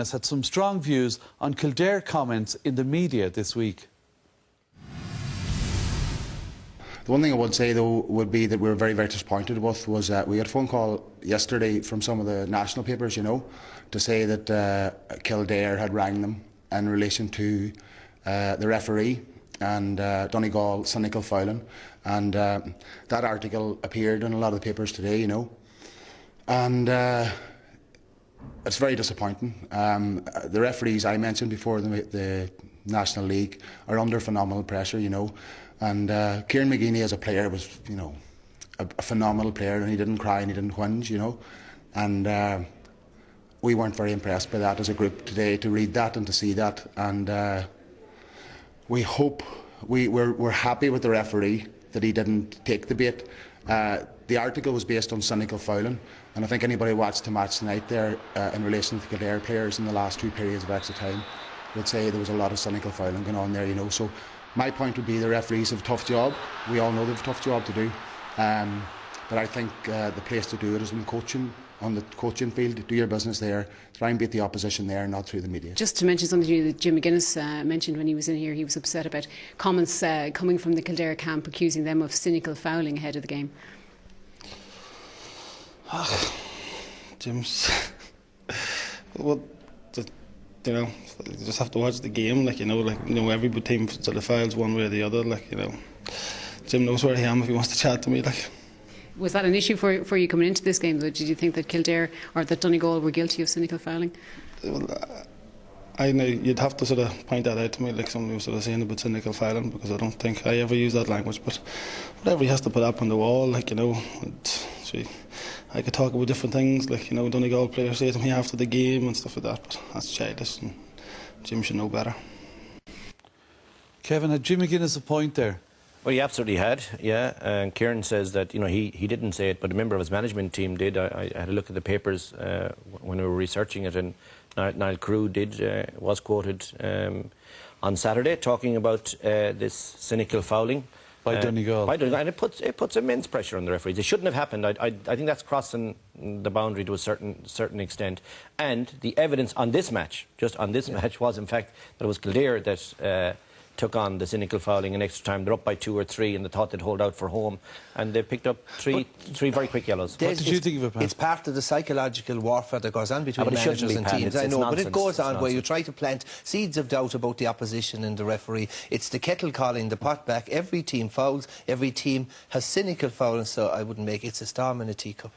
has had some strong views on Kildare comments in the media this week. The one thing I would say, though, would be that we were very, very disappointed with was we had a phone call yesterday from some of the national papers, you know, to say that Kildare had rang them in relation to the referee and Donegal cynical fouling, and that article appeared in a lot of the papers today, you know, and it's very disappointing. The referees I mentioned before, the National League, are under phenomenal pressure, you know, and Kieran McGeeney as a player was, you know, a phenomenal player, and he didn't cry and he didn't whinge, you know, and we weren't very impressed by that as a group today, to read that and to see that, and we hope, we're happy with the referee that he didn't take the bait. The article was based on cynical fouling, and I think anybody who watched the match tonight there in relation to the Kildare players in the last 2 periods of extra time would say there was a lot of cynical fouling going on there, you know. So my point would be the referees have a tough job. We all know they have a tough job to do, but I think the place to do it is in coaching, on the coaching field. Do your business there, try and beat the opposition there, not through the media. Just to mention something that Jim McGuinness mentioned when he was in here, he was upset about comments coming from the Kildare camp accusing them of cynical fouling ahead of the game. Jim's, well, you know, you just have to watch the game, like, you know, every team sort of files one way or the other, like, you know. Jim knows where I am if he wants to chat to me, like. Was that an issue for you coming into this game, though? Did you think that Kildare or that Donegal were guilty of cynical fouling? Well, I know you'd have to sort of point that out to me, like somebody was sort of saying about cynical fouling, because I don't think I ever use that language. But whatever he has to put up on the wall, like, you know, I could talk about different things, like, you know, Donegal players say to me after the game and stuff like that, but that's childish, and Jim should know better. Kevin, had Jim McGeeney a point there? Well, he absolutely had, yeah. And Kieran says that, you know, he didn't say it, but a member of his management team did. I had a look at the papers when we were researching it, and Niall Crew was quoted on Saturday talking about this cynical fouling. By Donegal. And it puts immense pressure on the referees. It shouldn't have happened. I think that's crossing the boundary to a certain extent. And the evidence on this match, just on this match, was in fact that it was Kildare that took on the cynical fouling in extra time. They're up by 2 or 3 and they thought they'd hold out for home, and they picked up three very quick yellows. What did you think of it, Pat? It's part of the psychological warfare that goes on between managers and teams. I know, but it goes on where you try to plant seeds of doubt about the opposition and the referee. It's the kettle calling the pot back. Every team fouls, every team has cynical fouling, so I wouldn't make it's a storm in a teacup.